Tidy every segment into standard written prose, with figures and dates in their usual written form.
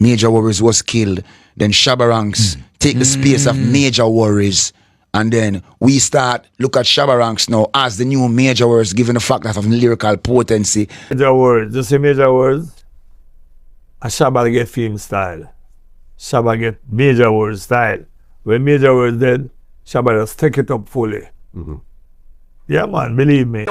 Major Worries was killed. Then Shabba Ranks take the space of Major Worries. And then we start look at Shabba Ranks now as the new Major Words, given the fact that of lyrical potency. Major Words, you see Major Words? And Shabba get film style. Shabba get Major Words style. When Major Words dead, Shabba just take it up fully. Yeah man, believe me.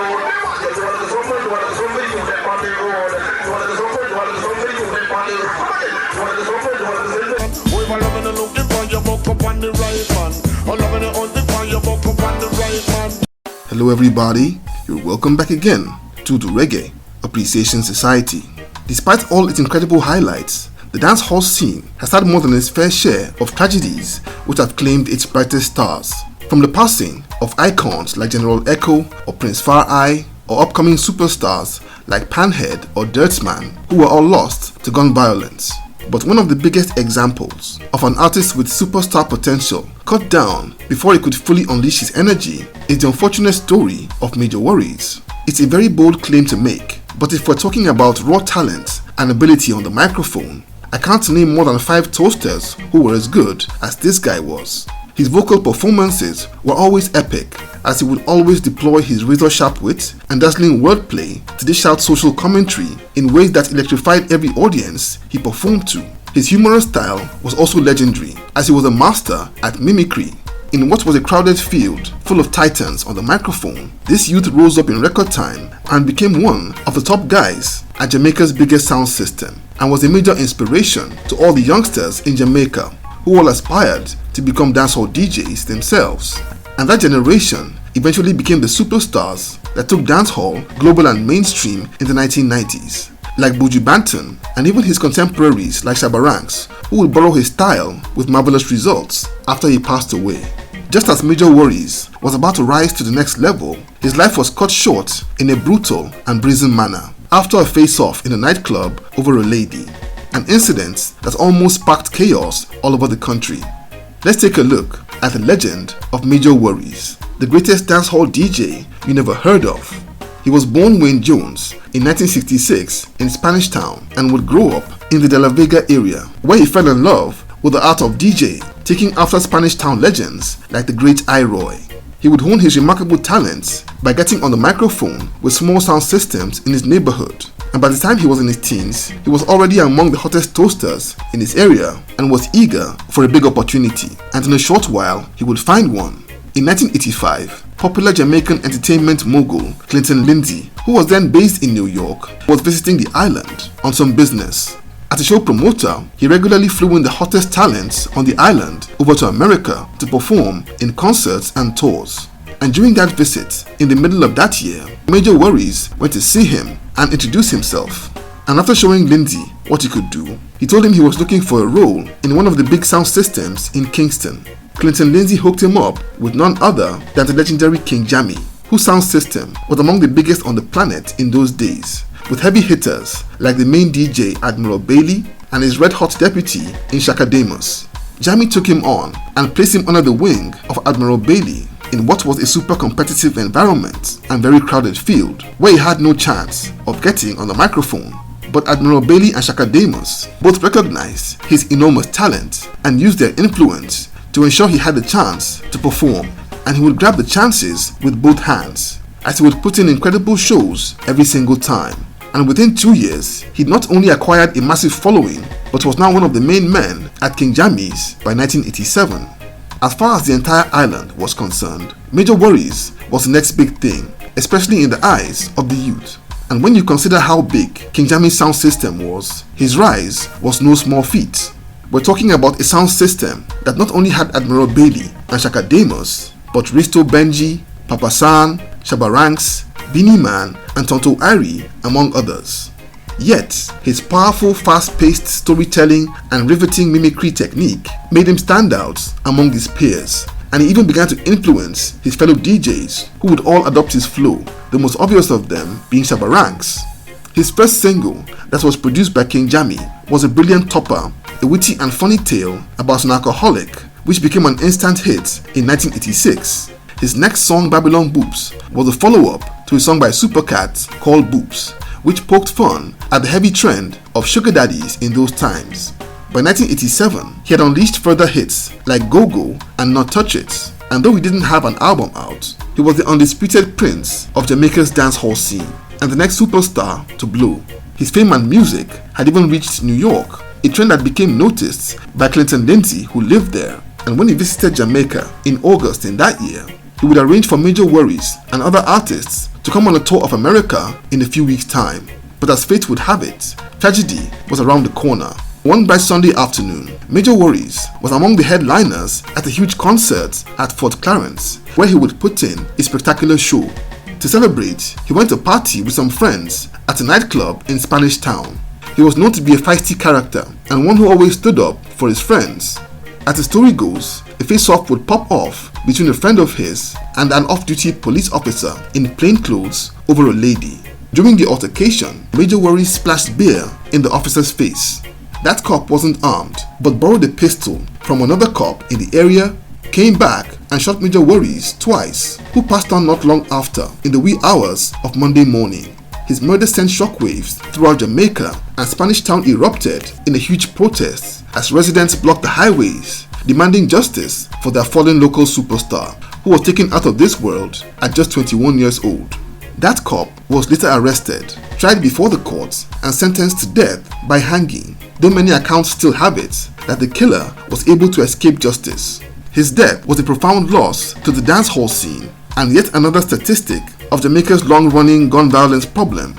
Hello everybody, you're welcome back again to the Reggae Appreciation Society. Despite all its incredible highlights, the dancehall scene has had more than its fair share of tragedies which have claimed its brightest stars. From the passing of icons like General Echo or Prince Far Eye, or upcoming superstars like Panhead or Dirtsman, who were all lost to gun violence. But one of the biggest examples of an artist with superstar potential cut down before he could fully unleash his energy is the unfortunate story of Major Worries. It's a very bold claim to make, but if we're talking about raw talent and ability on the microphone, I can't name more than 5 toasters who were as good as this guy was. His vocal performances were always epic, as he would always deploy his razor-sharp wit and dazzling wordplay to dish out social commentary in ways that electrified every audience he performed to. His humorous style was also legendary, as he was a master at mimicry. In what was a crowded field full of titans on the microphone, this youth rose up in record time and became one of the top guys at Jamaica's biggest sound system, and was a major inspiration to all the youngsters in Jamaica who all aspired to become dancehall DJs themselves. And that generation eventually became the superstars that took dancehall global and mainstream in the 1990s, like Buju Banton and even his contemporaries like Shabba Ranks, who would borrow his style with marvelous results after he passed away. Just as Major Worries was about to rise to the next level, his life was cut short in a brutal and brazen manner after a face-off in a nightclub over a lady, an incident that almost sparked chaos all over the country. Let's take a look at the legend of Major Worries, the greatest dancehall DJ you never heard of. He was born Wayne Jones in 1966 in Spanish Town and would grow up in the De La Vega area, where he fell in love with the art of DJ, taking after Spanish Town legends like the great I-Roy. He would hone his remarkable talents by getting on the microphone with small sound systems in his neighborhood. And by the time he was in his teens, he was already among the hottest toasters in his area and was eager for a big opportunity, and in a short while he would find one. In 1985, popular Jamaican entertainment mogul Clinton Lindsay, who was then based in New York, was visiting the island on some business. As a show promoter, he regularly flew in the hottest talents on the island over to America to perform in concerts and tours. And during that visit, in the middle of that year, Major Worries went to see him and introduce himself. And after showing Lindsay what he could do, he told him he was looking for a role in one of the big sound systems in Kingston. Clinton Lindsay hooked him up with none other than the legendary King Jammy, whose sound system was among the biggest on the planet in those days, with heavy hitters like the main DJ Admiral Bailey and his red-hot deputy in Shaka Demus. Jammy took him on and placed him under the wing of Admiral Bailey in what was a super competitive environment and very crowded field, where he had no chance of getting on the microphone. But Admiral Bailey and Shaka Demus both recognized his enormous talent and used their influence to ensure he had the chance to perform, and he would grab the chances with both hands, as he would put in incredible shows every single time. And within 2 years, he not only acquired a massive following, but was now one of the main men at King Jammy's by 1987. As far as the entire island was concerned, Major Worries was the next big thing, especially in the eyes of the youth. And when you consider how big King Jammy's sound system was, his rise was no small feat. We're talking about a sound system that not only had Admiral Bailey and Shaka Demus, but Risto Benji, Papa San, Shabba Ranks, Beenie Man, and Tonto Irie, among others. Yet, his powerful, fast-paced storytelling and riveting mimicry technique made him stand out among his peers, and he even began to influence his fellow DJs who would all adopt his flow, the most obvious of them being Shabba Ranks. His first single, that was produced by King Jammy, was a brilliant topper, a witty and funny tale about an alcoholic, which became an instant hit in 1986. His next song, Babylon Boops, was a follow-up to a song by Supercat called Boops, which poked fun at the heavy trend of sugar daddies in those times. By 1987, he had unleashed further hits like Go Go and Not Touch It, and though he didn't have an album out, he was the undisputed prince of Jamaica's dancehall scene and the next superstar to blow. His fame and music had even reached New York, a trend that became noticed by Clinton Lindsay, who lived there, and when he visited Jamaica in August in that year, he would arrange for Major Worries and other artists to come on a tour of America in a few weeks' time. But as fate would have it, tragedy was around the corner. One bright Sunday afternoon, Major Worries was among the headliners at a huge concert at Fort Clarence, where he would put in a spectacular show. To celebrate, he went to party with some friends at a nightclub in Spanish Town. He was known to be a feisty character and one who always stood up for his friends. As the story goes, a face-off would pop off between a friend of his and an off-duty police officer in plain clothes over a lady. During the altercation, Major Worries splashed beer in the officer's face. That cop wasn't armed, but borrowed a pistol from another cop in the area, came back and shot Major Worries twice, who passed on not long after in the wee hours of Monday morning. His murder sent shockwaves throughout Jamaica, and Spanish Town erupted in a huge protest as residents blocked the highways, demanding justice for their fallen local superstar, who was taken out of this world at just 21 years old. That cop was later arrested, tried before the courts, and sentenced to death by hanging, though many accounts still have it that the killer was able to escape justice. His death was a profound loss to the dancehall scene and yet another statistic of Jamaica's long-running gun violence problem.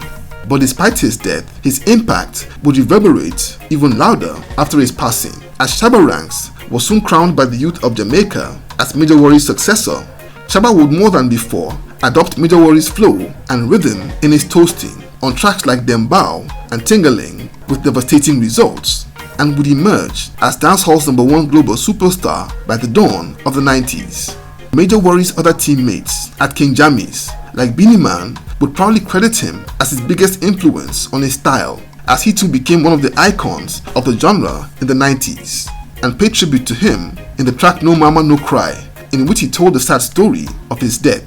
But despite his death, his impact would reverberate even louder after his passing, as Shabba Ranks was soon crowned by the youth of Jamaica as Major Worries' successor. Shabba would more than before adopt Major Worries' flow and rhythm in his toasting on tracks like Dembow and Tingaling with devastating results, and would emerge as dancehall's #1 global superstar by the dawn of the 90s. Major Worries' other teammates at King Jammy's, like Beenie Man, would proudly credit him as his biggest influence on his style, as he too became one of the icons of the genre in the 90s, and paid tribute to him in the track No Mama No Cry, in which he told the sad story of his death.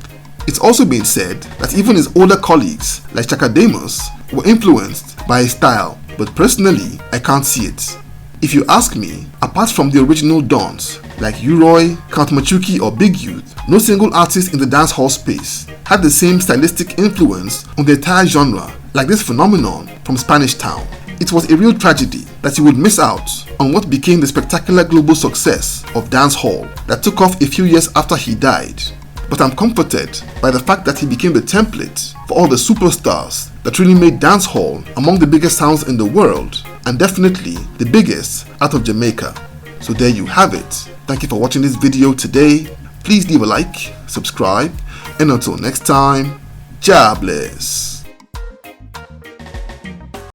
It's also been said that even his older colleagues like Chaka Demus were influenced by his style, but personally I can't see it. If you ask me, apart from the original dons like U-Roy, Count Machuki or Big Youth, no single artist in the dancehall space had the same stylistic influence on the entire genre like this phenomenon from Spanish Town. It was a real tragedy that he would miss out on what became the spectacular global success of dancehall that took off a few years after he died. But I'm comforted by the fact that he became the template for all the superstars that really made dancehall among the biggest sounds in the world, and definitely the biggest out of Jamaica. So there you have it. Thank you for watching this video today. Please leave a like, subscribe, and until next time, Jah bless.